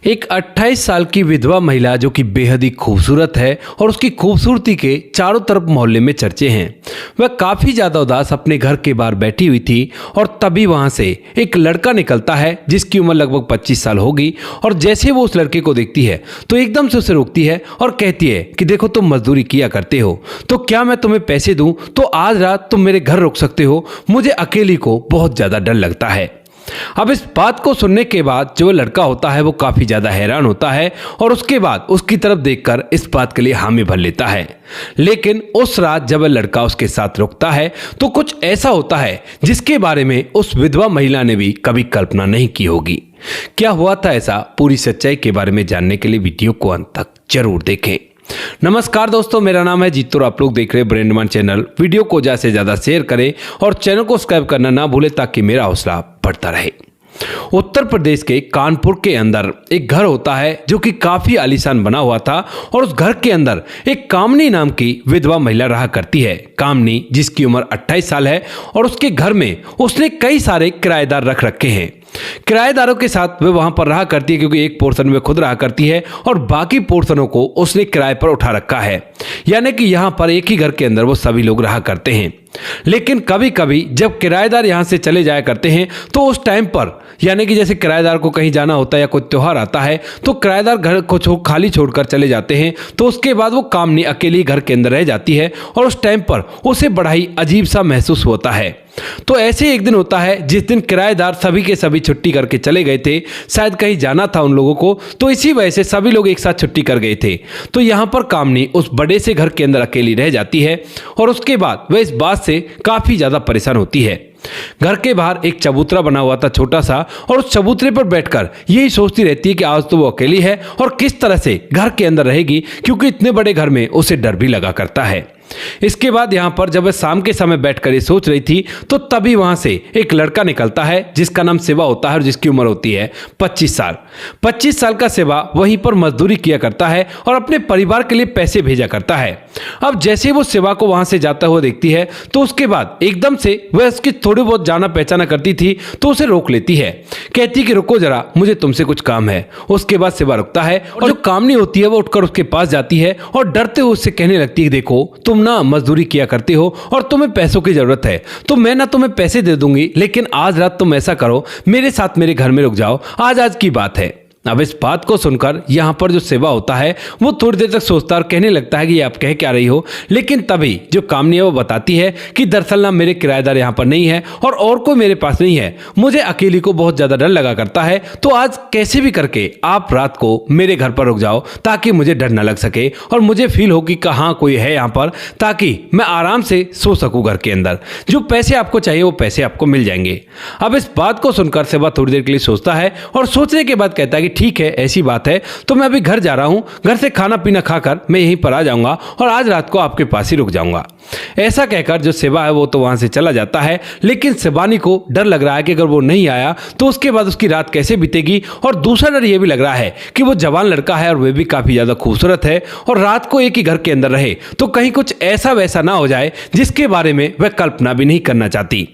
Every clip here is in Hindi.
एक 28 साल की विधवा महिला जो कि बेहद ही खूबसूरत है और उसकी खूबसूरती के चारों तरफ मोहल्ले में चर्चे हैं। वह काफी ज्यादा उदास अपने घर के बाहर बैठी हुई थी और तभी वहां से एक लड़का निकलता है जिसकी उम्र लगभग 25 साल होगी। और जैसे वो उस लड़के को देखती है तो एकदम से उसे रोकती है और कहती है कि देखो तुम मजदूरी किया करते हो, तो क्या मैं तुम्हें पैसे दूं तो आज रात तुम मेरे घर रुक सकते हो, मुझे अकेली को बहुत ज्यादा डर लगता है। अब इस बात को सुनने के बाद जो लड़का होता है वो काफी ज्यादा हैरान होता है और उसके बाद उसकी तरफ देखकर इस बात के लिए हामी भर लेता है। लेकिन उस रात जब वह लड़का उसके साथ रुकता है तो कुछ ऐसा होता है जिसके बारे में उस विधवा महिला ने भी कभी कल्पना नहीं की होगी। क्या हुआ था ऐसा, पूरी सच्चाई के बारे में जानने के लिए वीडियो को अंत तक जरूर देखें। नमस्कार दोस्तों, मेरा नाम है जीतू और आप लोग देख रहे हैं ब्रांडमैन चैनल। वीडियो को ज्यादा से ज्यादा शेयर करें और चैनल को सब्सक्राइब करना ना भूलें ताकि मेरा हौसला बढ़ता रहे। उत्तर प्रदेश के कानपुर के अंदर एक घर होता है जो कि काफी आलीशान बना हुआ था और उस घर के अंदर एक कामनी नाम की विधवा महिला रहा करती है। कामनी जिसकी उम्र 28 साल है और उसके घर में उसने कई सारे किराएदार रख रखे हैं। किराएदारों के साथ वह वहां पर रहा करती है क्योंकि एक पोर्शन में खुद रहा करती है और बाकी पोर्शनों को उसने किराए पर उठा रखा है, यानी कि यहां पर एक ही घर के अंदर वो सभी लोग रहा करते हैं। लेकिन कभी कभी जब किराएदार यहां से चले जाया करते हैं तो उस टाइम पर, यानी कि जैसे किराएदार को कहीं जाना होता है या कोई त्योहार आता है तो किराएदार घर को खाली छोड़कर चले जाते हैं, तो उसके बाद वो कामनी अकेली घर के अंदर रह जाती है और उस टाइम पर उसे बड़ा ही अजीब सा महसूस होता है। तो ऐसे एक दिन होता है जिस दिन किराएदार सभी के सभी छुट्टी करके चले गए थे, शायद कहीं जाना था उन लोगों को, तो इसी वजह से सभी लोग एक साथ छुट्टी कर गए थे। तो यहाँ पर कामनी उस बड़े से घर के अंदर अकेली रह जाती है और उसके बाद वह इस बात से काफी ज्यादा परेशान होती है। घर के बाहर एक चबूतरा बना हुआ था छोटा सा, और उस चबूतरे पर बैठकर यही सोचती रहती है कि आज तो वो अकेली है और किस तरह से घर के अंदर रहेगी, क्योंकि इतने बड़े घर में उसे डर भी लगा करता है। इसके बाद यहां पर जब वह शाम के समय बैठकर ये सोच रही थी तो तभी वहां से एक लड़का निकलता है जिसका नाम शिवा होता है और जिसकी उम्र होती है 25 साल। 25 साल का शिवा वहीं पर मजदूरी किया करता है और अपने परिवार के लिए पैसे भेजा करता है। अब जैसे वो शिवा को वहां से जाता हुआ देखती है तो उसके बाद एकदम से वह उसकी थोड़ी बहुत जाना पहचाना करती थी तो उसे रोक लेती है, कहती कि रुको जरा, मुझे तुमसे कुछ काम है। उसके बाद शिवा रुकता है और जो कामनी होती है वो उठकर उसके पास जाती है और डरते हुए उससे कहने लगती है, देखो तुम ना मजदूरी किया करते हो और तुम्हें पैसों की जरूरत है, तो मैं ना तुम्हें पैसे दे दूंगी, लेकिन आज रात तुम ऐसा करो, मेरे साथ मेरे घर में रुक जाओ, आज की बात है। अब इस बात को सुनकर यहाँ पर जो शिवा होता है वो थोड़ी देर तक सोचता और कहने लगता है कि ये आप कह क्या रही हो, लेकिन तभी जो कामनी है वो बताती है कि दरअसल ना मेरे किराएदार यहाँ पर नहीं है और कोई मेरे पास नहीं है, मुझे अकेली को बहुत ज्यादा डर लगा करता है, तो आज कैसे भी करके आप रात को मेरे घर पर रुक जाओ ताकि मुझे डर न लग सके और मुझे फील हो कि कहाँ कोई है यहाँ पर, ताकि मैं आराम से सो सकूँ घर के अंदर। जो पैसे आपको चाहिए वो पैसे आपको मिल जाएंगे। अब इस बात को सुनकर शिवा थोड़ी देर के लिए सोचता है और सोचने के बाद कहता है कि ठीक है, ऐसी बात है तो मैं अभी घर जा रहा हूं, घर से खाना पीना खाकर मैं यहीं पर आ जाऊंगा और आज रात को आपके पास ही रुक जाऊंगा। ऐसा कहकर जो शिवा है वो तो वहां से चला जाता है, लेकिन शिवानी को डर लग रहा है कि अगर वो नहीं आया तो उसके बाद उसकी रात कैसे बीतेगी, और दूसरा डर ये भी लग रहा है कि वो जवान लड़का है और वह भी काफी ज्यादा खूबसूरत है और रात को एक ही घर के अंदर रहे तो कहीं कुछ ऐसा वैसा ना हो जाए जिसके बारे में वह कल्पना भी नहीं करना चाहती।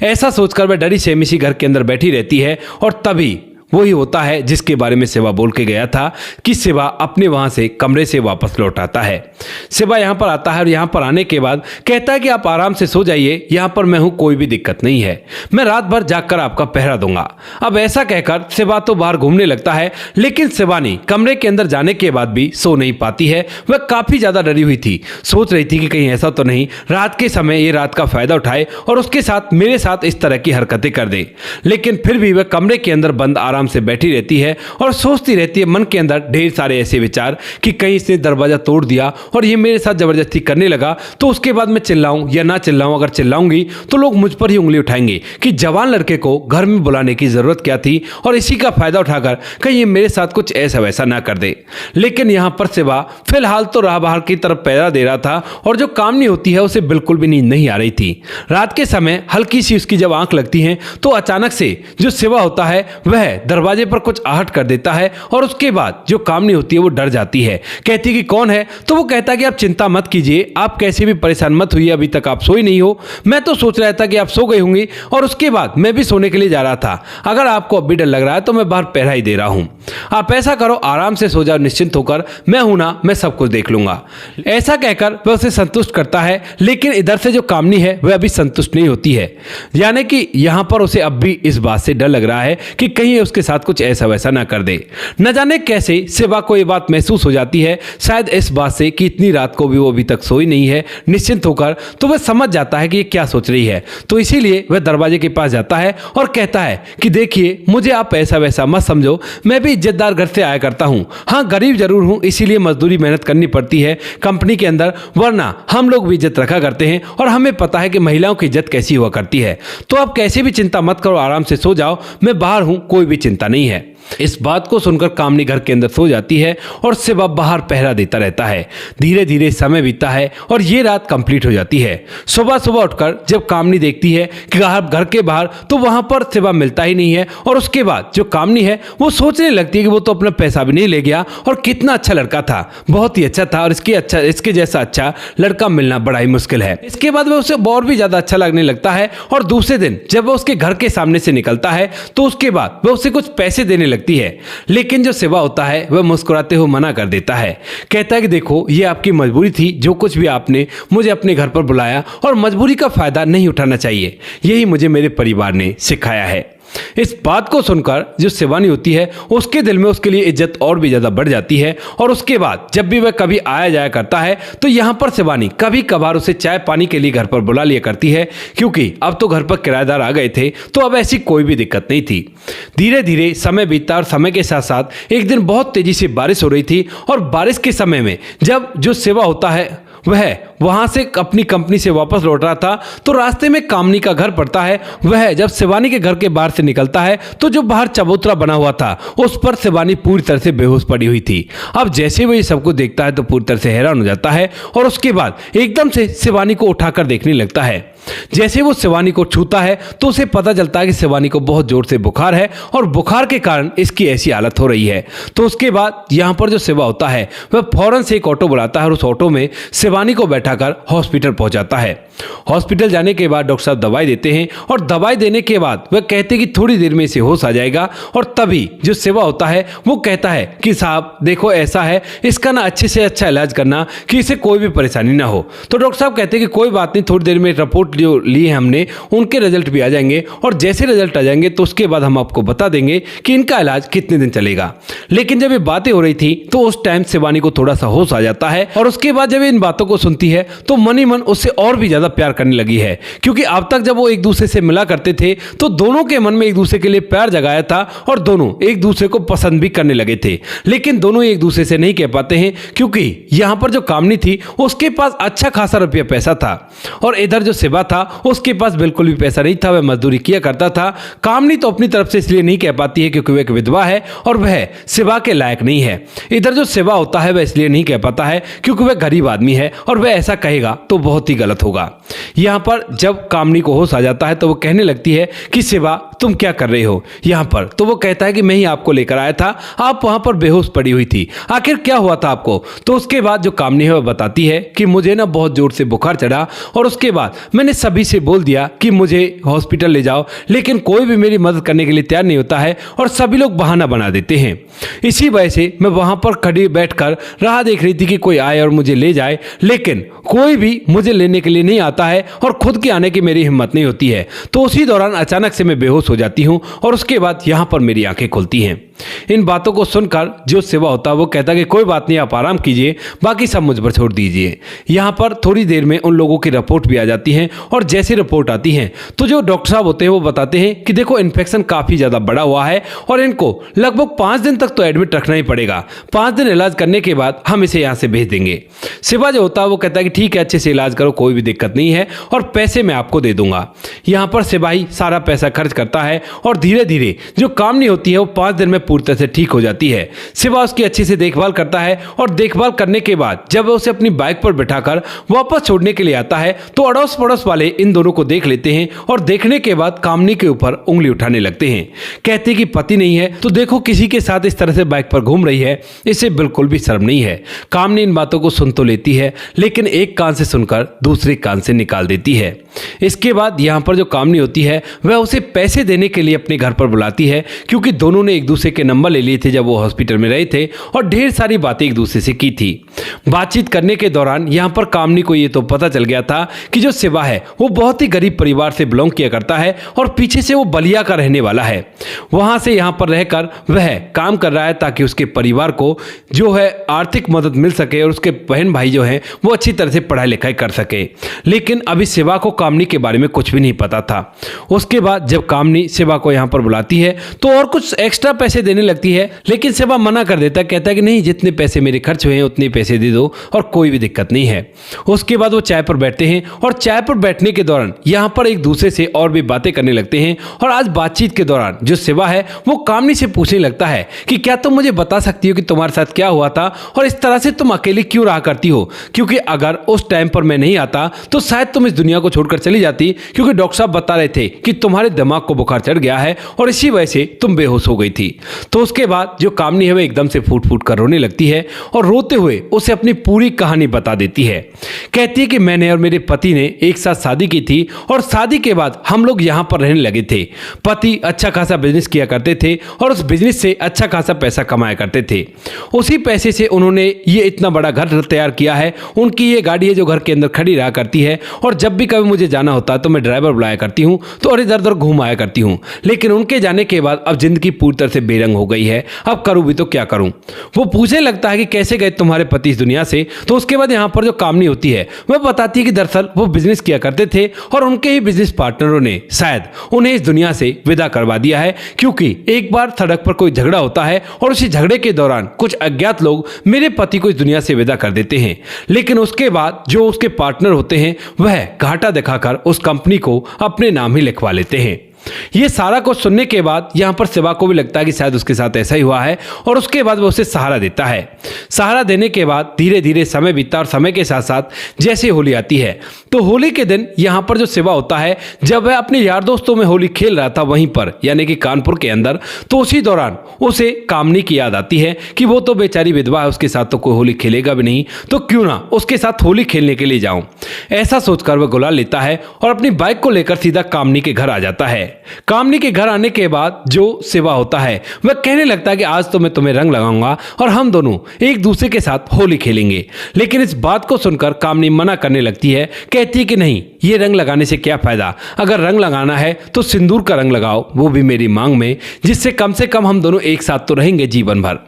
ऐसा सोचकर वह डरी सहमी सी घर के अंदर बैठी रहती है और तभी वही होता है जिसके बारे में शिवा बोल के गया था कि शिवा अपने वहां से कमरे से वापस लौट आता है। शिवा यहाँ पर आता है और यहाँ पर आने के बाद कहता है कि आप आराम से सो जाइए, यहाँ पर मैं हूँ, कोई भी दिक्कत नहीं है, मैं रात भर जागकर आपका पहरा दूंगा। अब ऐसा कहकर शिवा तो बाहर घूमने लगता है, लेकिन शिवानी कमरे के अंदर जाने के बाद भी सो नहीं पाती है। वह काफी ज्यादा डरी हुई थी, सोच रही थी कि कहीं ऐसा तो नहीं रात के समय ये रात का फायदा उठाए और उसके साथ मेरे साथ इस तरह की हरकतें कर दे। लेकिन फिर भी वह कमरे के अंदर बंद आराम से बैठी रहती है और सोचती रहती है मन के अंदर ढेर सारे ऐसे विचार कि कहीं इसने दरवाजा तोड़ दिया और ये मेरे साथ जबरदस्ती करने लगा तो उसके बाद मैं चिल्लाऊं या ना चिल्लाऊं, अगर चिल्लाऊंगी तो लोग मुझ पर ही उंगली उठाएंगे कि जवान लड़के को घर में बुलाने की जरूरत क्या थी और इसी का फायदा उठाकर कहीं ये मेरे साथ कुछ ऐसा वैसा ना कर दे। लेकिन यहां पर शिवा फिलहाल तो राह बाहर की तरफ पैरा दे रहा था और जो कामनी होती है उसे बिल्कुल भी नींद नहीं आ रही थी। रात के समय हल्की सी उसकी जब आंख लगती है तो अचानक से जो शिवा होता है वह दरवाजे पर कुछ आहट कर देता है और उसके बाद जो कामनी होती है वो डर जाती है। कहती है कि कौन है? तो वो कहता है कि आप चिंता मत कीजिए, आप कैसे भी परेशान मत होइए, अभी तक आप सोई नहीं हो। मैं तो सोच रहा था कि आप सो गई होंगी और उसके बाद मैं भी सोने के लिए जा रहा था। अगर आपको अब भी डर लग रहा है तो मैं बाहर पहरा ही दे रहा हूं। आप ऐसा करो, आराम से सो जाओ निश्चिंत होकर, मैं हूं ना, मैं सब कुछ देख लूंगा। ऐसा कहकर वह उसे संतुष्ट करता है, लेकिन इधर से जो कामनी है वह अभी संतुष्ट नहीं होती है। यानी कि यहां पर उसे अब भी इस बात से डर लग रहा है कि कहीं उसके साथ कुछ ऐसा वैसा ना कर दे। न जाने कैसे शिवा को यह बात महसूस हो जाती है, शायद इस बात से कि इतनी रात को भी वो अभी तक सोई नहीं है निश्चिंत होकर। तो वह समझ जाता है कि ये क्या सोच रही है, तो इसीलिए वह दरवाजे के पास जाता है और कहता है कि देखिए, मुझे आप ऐसा वैसा मत समझो, मैं भी इज्जतदार घर से आया करता हूं। हाँ, गरीब जरूर हूं, इसीलिए मजदूरी मेहनत करनी पड़ती है कंपनी के अंदर, वरना हम लोग भी इज्जत रखा करते हैं और हमें पता है कि महिलाओं की इज्जत कैसी हुआ करती है। तो आप कैसे भी चिंता मत करो, आराम से सो जाओ, मैं बाहर हूं, कोई भी चिंता नहीं है। इस बात को सुनकर कामनी घर के अंदर सो जाती है और शिवा बाहर पहरा देता रहता है। धीरे धीरे समय बीतता है और ये रात कंप्लीट हो जाती है। सुबह सुबह उठकर जब कामनी देखती है कि घर के बाहर, तो वहां पर शिवा मिलता ही नहीं है। और उसके बाद जो कामनी है वो सोचने लगती है कि वो तो अपना पैसा भी नहीं ले गया और कितना अच्छा लड़का था, बहुत ही अच्छा था, और इसके जैसा अच्छा लड़का मिलना बड़ा ही मुश्किल है। इसके बाद वह उसे और भी ज्यादा अच्छा लगने लगता है और दूसरे दिन जब वह उसके घर के सामने से निकलता है तो उसके बाद वह उसे कुछ पैसे देने लगती है। लेकिन जो शिवा होता है वह मुस्कुराते हुए मना कर देता है। कहता है कि देखो, ये आपकी मजबूरी थी, जो कुछ भी आपने मुझे अपने घर पर बुलाया, और मजबूरी का फायदा नहीं उठाना चाहिए, यही मुझे मेरे परिवार ने सिखाया है। इस बात को सुनकर जो शिवानी होती है उसके दिल में उसके लिए इज्जत और भी ज्यादा बढ़ जाती है। और उसके बाद जब भी वह कभी आया जाया करता है तो यहाँ पर शिवानी कभी कभार उसे चाय पानी के लिए घर पर बुला लिया करती है, क्योंकि अब तो घर पर किराएदार आ गए थे तो अब ऐसी कोई भी दिक्कत नहीं थी। धीरे धीरे समय बीतता और समय के साथ साथ एक दिन बहुत तेजी से बारिश हो रही थी। और बारिश के समय में जब जो शिवा होता है वह वहां से अपनी कंपनी से वापस लौट रहा था तो रास्ते में कामनी का घर पड़ता है। वह जब शिवानी के घर के बाहर से निकलता है तो जो बाहर चबूतरा बना हुआ था उस पर शिवानी पूरी तरह से बेहोश पड़ी हुई थी। अब जैसे वो ये सब कुछ देखता है तो पूरी तरह से हैरान हो जाता है और उसके बाद एकदम से शिवानी को उठाकर देखने लगता है। जैसे वो शिवानी को छूता है तो उसे पता चलता है कि शिवानी को बहुत जोर से बुखार है और बुखार के कारण इसकी ऐसी हालत हो रही है। तो उसके बाद यहाँ पर जो शिवा होता है वह फौरन से एक ऑटो बुलाता है और उस ऑटो में शिवानी को बैठाकर हॉस्पिटल पहुंचाता है। हॉस्पिटल जाने के बाद डॉक्टर साहब दवाई देते हैं और दवाई देने के बाद वह कहते हैं कि थोड़ी देर में इसे होश आ जाएगा। और तभी जो शिवा होता है वो कहता है कि साहब देखो, ऐसा है, इसका ना अच्छे से अच्छा इलाज करना कि इसे कोई भी परेशानी ना हो। तो डॉक्टर साहब कहते हैं कि कोई बात नहीं, थोड़ी देर में रिपोर्ट जो ली है हमने उनके रिजल्ट भी आ जाएंगे और जैसे रिजल्ट आ जाएंगे तो उसके बाद हम आपको बता देंगे कि इनका इलाज कितने दिन चलेगा। लेकिन जब ये बातें हो रही थी तो उस टाइम शिवानी को थोड़ा सा होश आ जाता है और उसके बाद जब इन बातों को सुनती है तो मन ही मन उससे और भी ज्यादा प्यार करने लगी है। क्योंकि अब तक जब वो एक दूसरे से मिला करते थे तो दोनों के मन में एक दूसरे के लिए प्यार जगाया था और दोनों एक दूसरे को पसंद भी करने लगे थे। लेकिन दोनों एक दूसरे से नहीं कह पाते हैं क्योंकि यहां पर जो कामनी थी उसके पास अच्छा खासा रुपया पैसा था और इधर जो शिवा था उसके पास बिल्कुल भी पैसा नहीं था, वह मजदूरी किया करता था। कामनी तो अपनी तरफ से इसलिए नहीं कह पाती है क्योंकि वह एक विधवा है और वह शिवा के लायक नहीं है। इधर जो शिवा होता है वह इसलिए नहीं कह पाता है क्योंकि वह गरीब आदमी है और वह ऐसा कहेगा तो बहुत ही गलत होगा। यहाँ पर जब कामनी को होश आ जाता है तो वो कहने लगती है कि शिवा तुम क्या कर रहे हो यहाँ पर? तो वो कहता है कि मैं ही आपको लेकर आया था, आप वहां पर बेहोश पड़ी हुई थी, आखिर क्या हुआ था आपको? तो उसके बाद जो कामनी है वह बताती है कि मुझे ना बहुत जोर से बुखार चढ़ा और उसके बाद मैंने सभी से बोल दिया कि मुझे हॉस्पिटल ले जाओ, लेकिन कोई भी मेरी मदद करने के लिए तैयार नहीं होता है और सभी लोग बहाना बना देते हैं। इसी वजह से मैं वहां पर खड़ी बैठकर राह देख रही थी कि कोई आए और मुझे ले जाए, लेकिन कोई भी मुझे लेने के लिए नहीं आता है और खुद के आने की मेरी हिम्मत नहीं होती है। तो उसी दौरान अचानक से मैं बेहोश हो जाती हूँ और उसके बाद यहाँ पर मेरी आंखें खुलती हैं। इन बातों को सुनकर जो शिवा होता है वो कहता है कि कोई बात नहीं, आप आराम कीजिए, बाकी सब मुझ पर छोड़ दीजिए। यहाँ पर थोड़ी देर में उन लोगों की रिपोर्ट भी आ जाती है और जैसे रिपोर्ट आती है तो जो डॉक्टर साहब होते हैं वो बताते हैं कि देखो इन्फेक्शन काफी ज्यादा बड़ा हुआ है और इनको लगभग 5 दिन तक तो एडमिट रखना ही पड़ेगा। 5 दिन इलाज करने के बाद हम इसे यहाँ से भेज देंगे। शिवा जो होता है वो कहता है कि ठीक है, अच्छे से इलाज करो, कोई भी दिक्कत नहीं है और पैसे मैं आपको दे दूंगा। यहाँ पर शिवाही सारा पैसा खर्च करता है और धीरे धीरे जो कामनी होती है वो 5 दिन में पूरी तरह से ठीक हो जाती है। शिवा उसकी अच्छे से देखभाल करता है और देखभाल करने के बाद जब वह उसे अपनी बाइक पर बिठाकर वापस छोड़ने के लिए आता है तो अड़ोस पड़ोस वाले इन दोनों को देख लेते हैं और देखने के बाद कामनी के ऊपर उंगली उठाने लगते हैं। कहते हैं कि पति नहीं है तो देखो किसी के साथ इस तरह से बाइक पर घूम रही है, इसे बिल्कुल भी शर्म नहीं है। कामनी इन बातों को सुन तो लेती है लेकिन एक कान से सुनकर दूसरे कान से निकाल देती है। इसके बाद यहाँ पर जो कामनी होती है वह उसे पैसे देने के लिए अपने घर पर बुलाती है, क्योंकि दोनों ने एक दूसरे के नंबर ले लिए थे जब वो हॉस्पिटल में रहे थे और ढेर सारी बातें एक दूसरे से की थी। बातचीत करने के दौरान यहाँ पर कामनी को ये तो पता चल गया था कि जो शिवा है वो बहुत ही गरीब परिवार से बिलोंग किया करता है और पीछे से वो बलिया का रहने वाला है। वहां से यहाँ पर रहकर वह काम कर रहा है ताकि उसके परिवार को जो है आर्थिक मदद मिल सके और उसके बहन भाई जो हैं वो अच्छी तरह से पढ़ाई लिखाई कर सके। लेकिन अभी शिवा को कामनी के बारे में कुछ भी नहीं पता था। उसके बाद जब कामनी शिवा को यहाँ पर बुलाती है तो और कुछ एक्स्ट्रा पैसे देने लगती है, लेकिन शिवा मना कर देता है, कहता है कि नहीं, जितने पैसे मेरे खर्च हुए हैं उतने पैसे दे दो और कोई भी दिक्कत नहीं है। उसके बाद वो चाय पर बैठते हैं और चाय पर बैठने के दौरान यहाँ पर एक दूसरे से और भी बातें करने लगते हैं। और आज बातचीत के दौरान जो शिवा है वो कामनी से पूछने लगता है कि क्या तुम मुझे बता सकती हो कि तुम्हारे साथ क्या हुआ था और इस तरह से तुम अकेली क्यों रहा करती हो, क्योंकि अगर उस टाइम पर मैं नहीं आता तो शायद तुम इस दुनिया को छोड़कर चली जाती, क्योंकि डॉक्टर साहब बता रहे थे कि तुम्हारे दिमाग को बुखार चढ़ गया है और इसी वजह से तुम बेहोश हो गई थी। तो उसके बाद जो कामनी है वह एकदम से फूट फूट कर रोने लगती है और रोते हुए उसे अपनी पूरी कहानी बता देती है। कहती है कि मैंने और मेरे पति ने एक साथ शादी की थी और शादी के बाद हम लोग यहाँ पर रहने लगे थे। पति अच्छा खासा बिजनेस किया करते थे और उस बिजनेस से अच्छा खासा पैसा कमाया करते थे। उसी पैसे से उन्होंने ये इतना बड़ा घर तैयार किया है। उनकी ये गाड़ी है जो घर के अंदर खड़ी रहा करती है और जब भी कभी मुझे जाना होता है तो मैं ड्राइवर बुलाया करती हूँ तो और इधर उधर घूम आया करती हूँ। लेकिन उनके जाने के बाद अब जिंदगी पूरी तरह से बेरंग हो गई है, अब करूँ भी तो क्या करूँ। वो पूछने लगता है कि कैसे गए तुम्हारे पति इस दुनिया से। तो उसके बाद यहाँ पर जो कामनी होती है वह बताती है कि दरअसल वो बिजनेस किया करते थे और उनके ही बिजनेस पार्टनरों ने शायद उन्हें इस दुनिया से विदा करवा दिया है, क्योंकि एक बार सड़क पर कोई झगड़ा होता है और उसी झगड़े के दौरान कुछ अज्ञात लोग मेरे पति को इस दुनिया से विदा कर देते हैं। लेकिन उसके बाद जो उसके पार्टनर होते हैं वह घाटा दिखाकर उस कंपनी को अपने नाम ही लिखवा लेते हैं। ये सारा कुछ सुनने के बाद यहाँ पर शिवा को भी लगता है कि शायद उसके साथ ऐसा ही हुआ है और उसके बाद वो उसे सहारा देता है। सहारा देने के बाद धीरे धीरे समय बीता और समय के साथ साथ जैसे होली आती है तो होली के दिन यहाँ पर जो शिवा होता है जब वह अपने यार दोस्तों में होली खेल रहा था वहीं पर यानी कि कानपुर के अंदर, तो उसी दौरान उसे कामनी की याद आती है कि वो तो बेचारी विधवा है, उसके साथ तो कोई होली खेलेगा भी नहीं, तो क्यों ना उसके साथ होली खेलने के लिए जाऊं। ऐसा सोचकर वह गुलाल लेता है और अपनी बाइक को लेकर सीधा कामनी के घर आ जाता है। कामनी के घर आने के बाद जो शिवा होता है वह कहने लगता है कि आज तो मैं तुम्हें रंग लगाऊंगा और हम दोनों एक दूसरे के साथ होली खेलेंगे। लेकिन इस बात को सुनकर कामनी मना करने लगती है, कहती है कि नहीं, ये रंग लगाने से क्या फायदा, अगर रंग लगाना है तो सिंदूर का रंग लगाओ, वो भी मेरी मांग में, जिससे कम से कम हम दोनों एक साथ तो रहेंगे जीवन भर।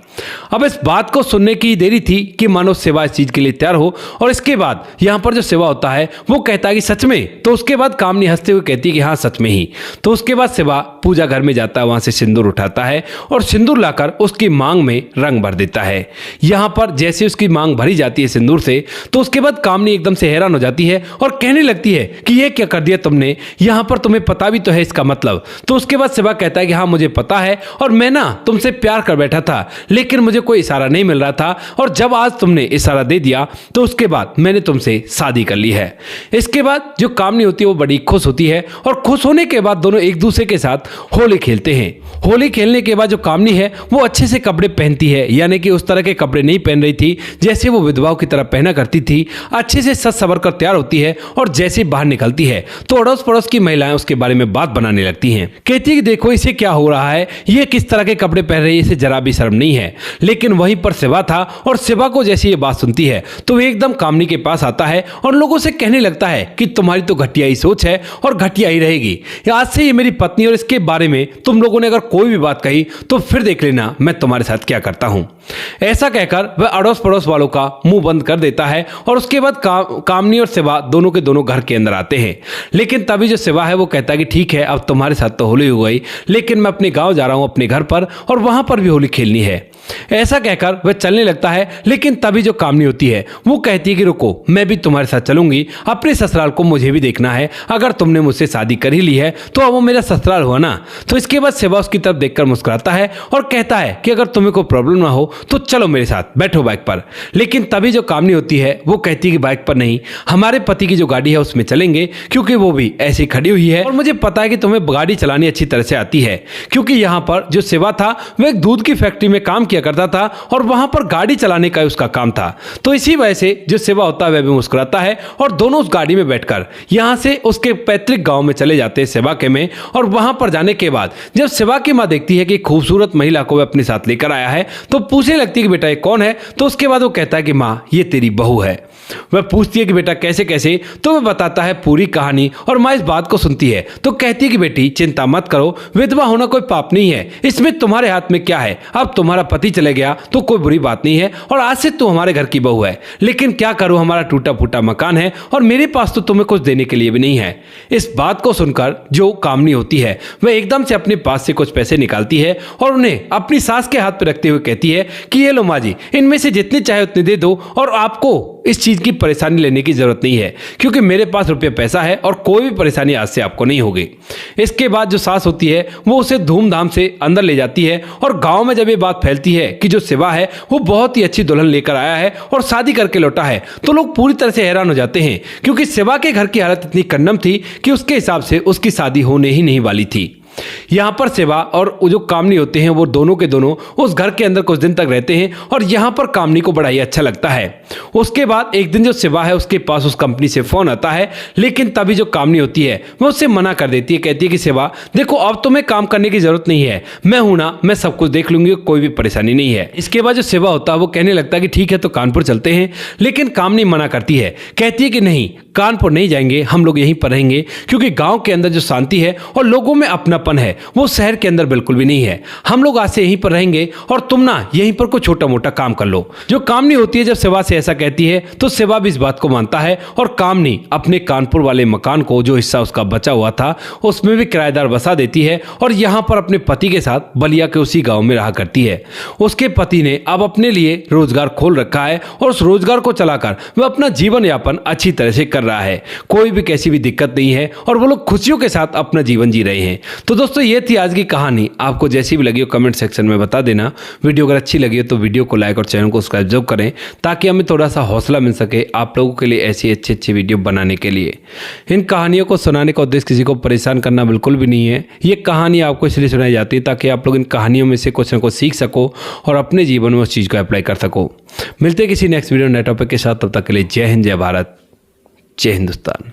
अब इस बात को सुनने की देरी थी कि मानो शिवा इस चीज के लिए तैयार हो और इसके बाद यहाँ पर जो शिवा होता है वो कहता है कि सच में। तो उसके बाद कामनी हंसते हुए कहती है कि हाँ सच में ही। तो उसके बाद शिवा पूजा घर में जाता है, वहां से सिंदूर उठाता है और सिंदूर लाकर उसकी मांग में रंग भर देता है। यहाँ पर जैसे उसकी मांग भरी जाती है सिंदूर से तो उसके बाद कामनी एकदम से हैरान हो जाती है और कहने लगती है कि ये क्या कर दिया तुमने, यहाँ पर तुम्हें पता भी तो है इसका मतलब। तो उसके बाद शिवा कहता है कि हाँ मुझे पता है और मैं ना तुमसे प्यार कर बैठा था लेकिन मुझे कोई इशारा नहीं मिल रहा था और जब आज तुमने इशारा दे दिया तो उसके बाद मैंने तुमसे शादी कर ली है। इसके बाद जो कामनी होती है वो बड़ी खुश होती है और खुश होने के बाद दोनों एक दूसरे के साथ होली खेलते हैं। होली खेलने के बाद जो कामनी है वो अच्छे से कपड़े पहनती है, यानी कि उस तरह के कपड़े नहीं पहन रही थी जैसे वो विधवाओं की तरह पहना करती थी। अच्छे से सज सवर कर तैयार होती है और जैसे बाहर निकलती है तो अड़ोस पड़ोस की महिलाएं उसके बारे में बात बनाने लगती हैं। कहती है कि देखो इसे क्या हो रहा है, ये किस तरह के कपड़े पहन रही है, इसे जरा भी शर्म नहीं है। लेकिन वहीं पर शिवा था और शिवा को जैसे ये बात सुनती है तो वो एकदम कामनी के पास आता है और लोगों से कहने लगता है कि तुम्हारी तो घटिया ही सोच है और घटिया ही रहेगी। आज से ये मेरी पत्नी और इसके बारे में तुम लोगों ने अगर कोई भी बात कही तो फिर देख लेना मैं तुम्हारे साथ क्या करता हूं। ऐसा कहकर वह अड़ोस पड़ोस वालों का मुंह बंद कर देता है और उसके बाद कामनी और शिवा दोनों के दोनों घर के अंदर आते हैं। लेकिन तभी जो शिवा है वो कहता है कि ठीक है अब तुम्हारे साथ तो होली हो गई, लेकिन मैं अपने गांव जा रहा हूं अपने घर पर और वहां पर भी होली खेलनी है। ऐसा कहकर वह चलने लगता है, लेकिन तभी जो कामनी होती है वो कहती है कि रुको, मैं भी तुम्हारे साथ चलूंगी, अपने ससुराल को मुझे भी देखना है। अगर तुमने मुझसे शादी कर ही ली है तो अब वो मेरा ससुराल हुआ ना। तो इसके बाद शिवा उसकी तरफ देखकर मुस्कुराता है और कहता है कि अगर तुम्हें कोई प्रॉब्लम ना हो तो चलो मेरे साथ, बैठो बाइक पर। लेकिन तभी जो कामनी होती है वो कहती है कि बाइक पर नहीं, हमारे पति की जो गाड़ी है उसमें चलेंगे, क्योंकि वो भी ऐसी खड़ी हुई है और मुझे पता है कि तुम्हें गाड़ी चलानी अच्छी तरह से आती है। क्योंकि यहाँ पर जो शिवा था वह एक दूध की फैक्ट्री में काम किया करता था और वहां पर गाड़ी चलाने का उसका काम था। तो इसी वजह से जो शिवा होता है वह भी मुस्कुराता है और दोनों उस गाड़ी में बैठकर यहां से उसके पैतृक गांव में चले जाते हैं शिवा के में। और वहां पर जाने के बाद जब शिवा की मां देखती है कि खूबसूरत महिला को वह अपने साथ लेकर आया है तो पूछने लगती है कि बेटा ये कौन है। तो उसके बाद वो कहता है कि मां ये तेरी बहू है। वह पूछती है कि बेटा कैसे कैसे, तो वह बताता है पूरी कहानी और मां इस बात को सुनती है तो कहती है कि बेटी चिंता मत करो, विधवा होना कोई पाप नहीं है, इसमें तुम्हारे हाथ में क्या है। अब तुम्हारा पति चले गया तो कोई बुरी बात नहीं है और आज से तू हमारे घर की बहू है। लेकिन क्या करूं, हमारा टूटा फूटा मकान है और मेरे पास तो तुम्हें कुछ देने के लिए भी नहीं है। इस बात को सुनकर जो कामनी होती है वह एकदम से अपने पास से कुछ पैसे निकालती है और उन्हें अपनी सास के हाथ पर रखते हुए कहती है कि ये लो माँ जी, इनमें से जितने चाहे उतने दे दो और आपको इस चीज की परेशानी लेने की जरूरत नहीं है, क्योंकि मेरे पास रुपये पैसा है और कोई भी परेशानी आज से आपको नहीं होगी। इसके बाद जो सास होती है वो उसे धूमधाम से अंदर ले जाती है और गांव में जब ये बात फैलती है कि जो शिवा है वो बहुत ही अच्छी दुल्हन लेकर आया है और शादी करके लौटा है, तो लोग पूरी तरह से हैरान हो जाते हैं, क्योंकि शिवा के घर की हालत इतनी कंडम थी कि उसके हिसाब से उसकी शादी होने ही नहीं वाली थी। यहाँ पर शिवा और जो कामनी होते हैं वो दोनों के दोनों उस घर के अंदर कुछ दिन तक रहते हैं और यहाँ पर कामनी को बड़ा ही अच्छा लगता है। उसके बाद एक दिन जो शिवा है उसके पास उस कंपनी से फोन आता है, लेकिन तभी जो कामनी होती है वो उससे मना कर देती है। कहती है कि शिवा देखो, अब तुम्हें काम करने की जरूरत नहीं है, मैं हूं ना, मैं सब कुछ देख लूंगी, कोई भी परेशानी नहीं है। इसके बाद जो शिवा होता है वो कहने लगता है कि ठीक है तो कानपुर चलते हैं, लेकिन कामनी मना करती है। कहती है कि नहीं, कानपुर नहीं जाएंगे, हम लोग यहीं पर रहेंगे, क्योंकि गांव के अंदर जो शांति है और लोगों में अपनापन है वो शहर के अंदर बिल्कुल भी नहीं है। हम लोग आज से यहीं पर रहेंगे और तुम ना यहीं पर कोई छोटा मोटा काम कर लो। जो कामनी होती है जब शिवा से ऐसा कहती है तो शिवा भी इस बात को मानता है और कामनी अपने कानपुर वाले मकान को, जो हिस्सा उसका बचा हुआ था, उसमें भी किराएदार बसा देती है और यहाँ पर अपने पति के साथ बलिया के उसी गाँव में रहा करती है। उसके पति ने अब अपने लिए रोजगार खोल रखा है और उस रोजगार को चलाकर वह अपना जीवन यापन अच्छी तरह से कर रहा है। कोई भी कैसी भी दिक्कत नहीं है और वो लोग खुशियों के साथ अपना जीवन जी रहे हैं। तो दोस्तों ये थी आज की कहानी। आपको जैसी भी लगी हो कमेंट सेक्शन में बता देना। वीडियो अगर अच्छी लगी हो तो वीडियो को लाइक और चैनल को सब्सक्राइब जरूर करें, ताकि हमें थोड़ा सा हौसला मिल सके आप लोगों के लिए ऐसी अच्छी अच्छी वीडियो बनाने के लिए। इन कहानियों को सुनाने का उद्देश्य किसी को परेशान करना बिल्कुल भी नहीं है। ये कहानी आपको इसलिए सुनाई जाती है ताकि आप लोग इन कहानियों में से कुछ न कुछ सीख सको और अपने जीवन में उस चीज़ को अप्लाई कर सको। मिलते हैं किसी नेक्स्ट वीडियो नए टॉपिक के साथ, तब तक के लिए जय हिंद, जय भारत, जय हिंदुस्तान।